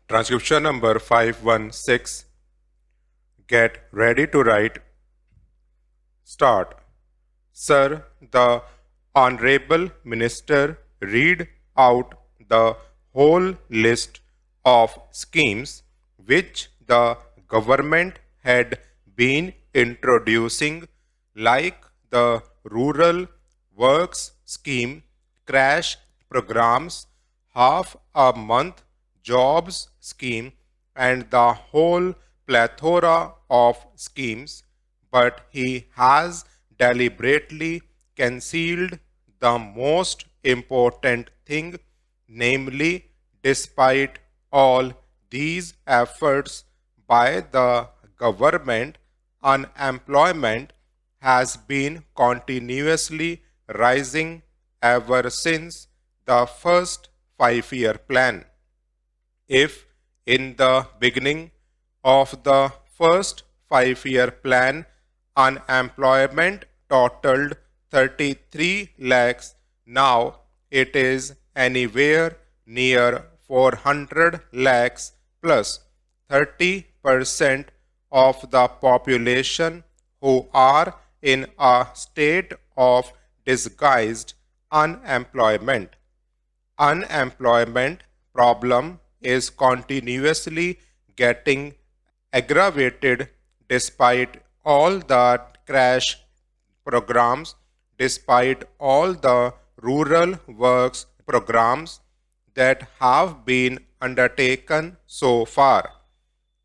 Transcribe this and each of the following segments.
Transcription number 516. Get ready to write. Start. Sir, the Honorable Minister read out the whole list of schemes which the government had been introducing, like the Rural Works Scheme, crash programs, half a month jobs scheme, and the whole plethora of schemes, but he has deliberately concealed the most important thing, namely, despite all these efforts by the government, unemployment has been continuously rising ever since the first 5-year plan. If in the beginning of the first 5-year plan unemployment totaled 33 lakhs, now it is anywhere near 400 lakhs plus 30% of the population who are in a state of disguised unemployment. Unemployment problem is continuously getting aggravated despite all the crash programs, despite all the rural works programs that have been undertaken so far.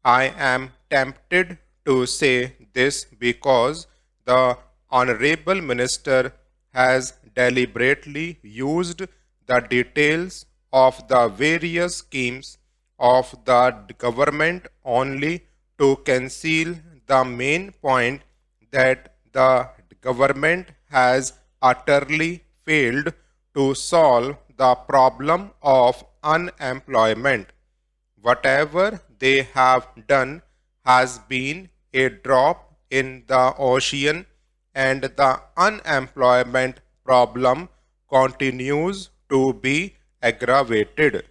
I am tempted to say this because the Honorable Minister has deliberately used the details of the various schemes of the government only to conceal the main point that the government has utterly failed to solve the problem of unemployment. Whatever they have done has been a drop in the ocean, and the unemployment problem continues to be aggravated.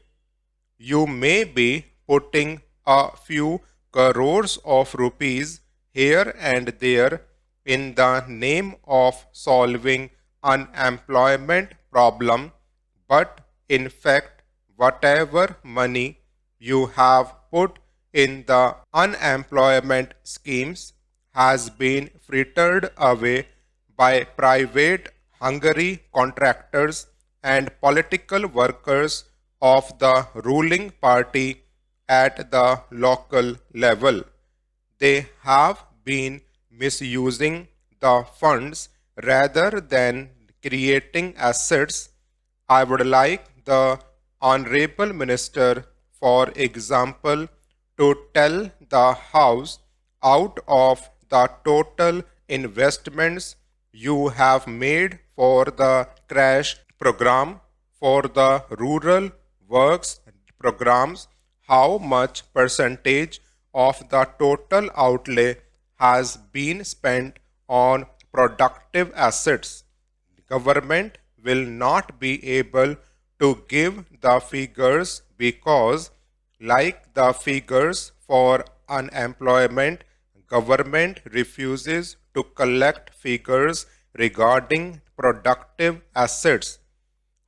You may be putting a few crores of rupees here and there in the name of solving unemployment problem, but in fact whatever money you have put in the unemployment schemes has been frittered away by private hungry contractors and political workers of the ruling party at the local level. They have been misusing the funds rather than creating assets. I would like the Honorable Minister, for example, to tell the House out of the total investments you have made for the crash program, for the rural works programs, how much percentage of the total outlay has been spent on productive assets. The government will not be able to give the figures because, like the figures for unemployment, government refuses to collect figures regarding productive assets.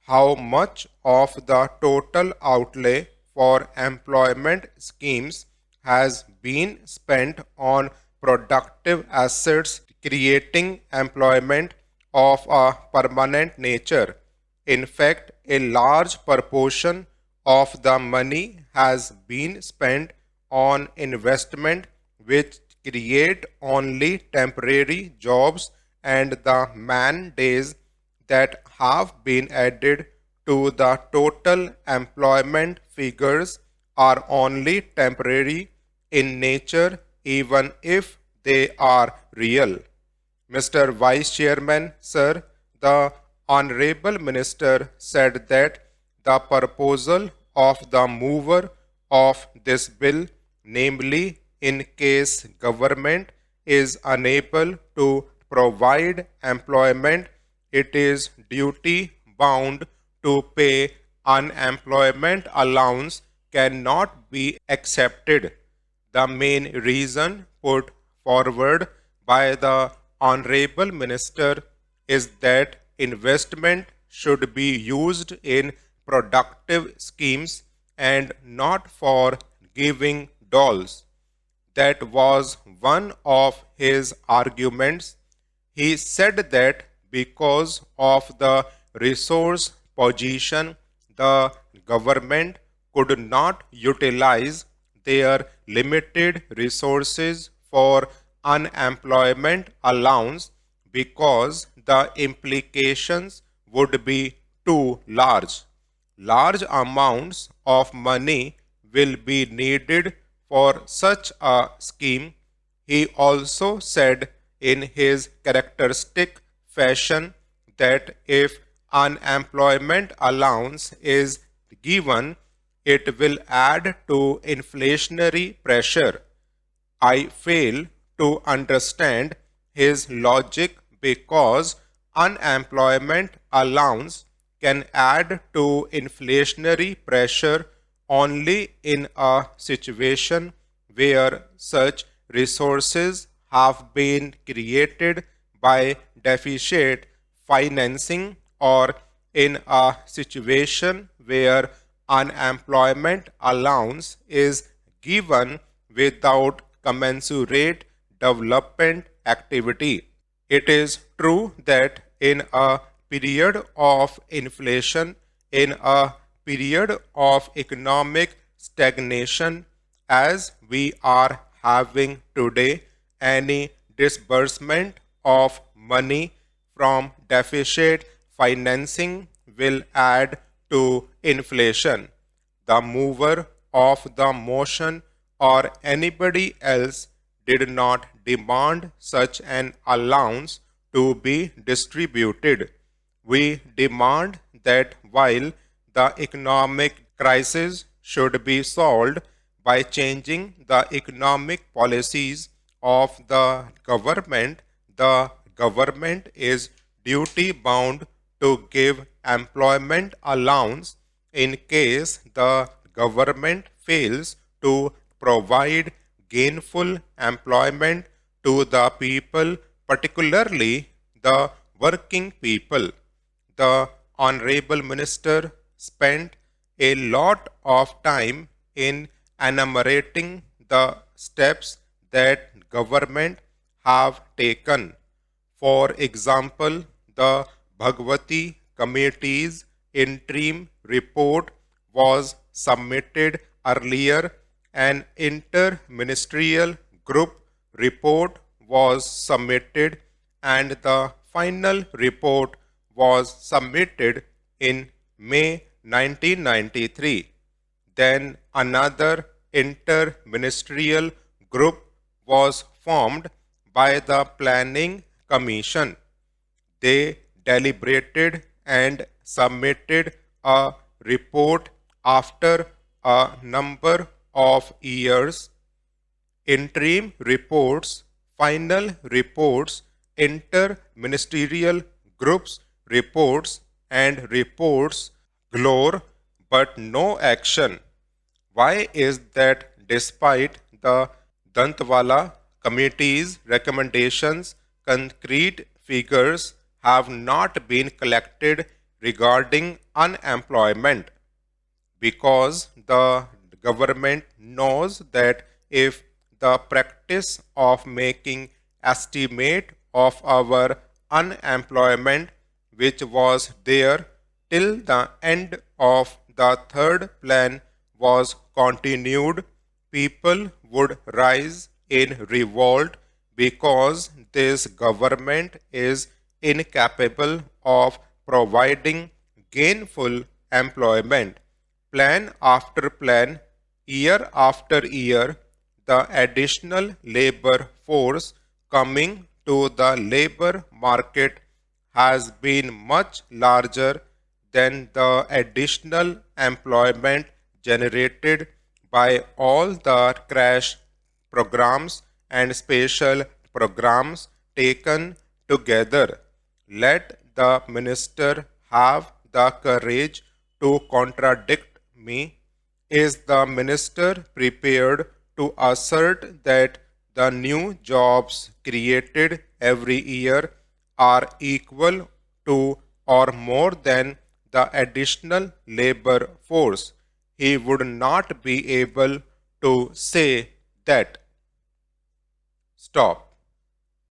How much of the total outlay for employment schemes has been spent on productive assets creating employment of a permanent nature? In fact, a large proportion of the money has been spent on investment which create only temporary jobs, and the man days that have been added to the total employment figures are only temporary in nature, even if they are real. Mr. Vice Chairman, sir, the Honorable Minister said that the proposal of the mover of this bill, namely in case government is unable to provide employment, it is duty bound to pay unemployment allowance, cannot be accepted. The main reason put forward by the Honorable Minister is that investment should be used in productive schemes and not for giving dolls. That was one of his arguments. He said that because of the resource position, the government could not utilize their limited resources for unemployment allowance because the implications would be too large. Large amounts of money will be needed for such a scheme. He also said in his characteristic fashion that if unemployment allowance is given, it will add to inflationary pressure. I fail to understand his logic because unemployment allowance can add to inflationary pressure only in a situation where such resources have been created by deficit financing or in a situation where unemployment allowance is given without commensurate development activity. It is true that in a period of inflation, in a period of economic stagnation, as we are having today, any disbursement of money from deficit financing will add to inflation. The mover of the motion or anybody else did not demand such an allowance to be distributed. We demand that while the economic crisis should be solved by changing the economic policies of the government is duty bound to give employment allowance in case the government fails to provide gainful employment to the people, particularly the working people. The Honorable Minister spent a lot of time in enumerating the steps that government have taken. For example, the Bhagwati Committee's interim report was submitted earlier. An inter-ministerial group report was submitted and the final report was submitted in May 1993. Then another inter-ministerial group was formed by the Planning Commission. They deliberated and submitted a report after a number of years. Interim reports, final reports, inter-ministerial groups reports and reports galore but no action. Why is that despite the Dantwala Committee's recommendations, concrete figures have not been collected regarding unemployment? Because the government knows that if the practice of making estimate of our unemployment, which was there till the end of the third plan, was continued, people would rise in revolt because this government is incapable of providing gainful employment. Plan after plan, year after year, the additional labor force coming to the labor market has been much larger than the additional employment generated by all the crash programs and special programs taken together. Let the minister have the courage to contradict me. Is the minister prepared to assert that the new jobs created every year are equal to or more than the additional labor force? He would not be able to say that. Stop.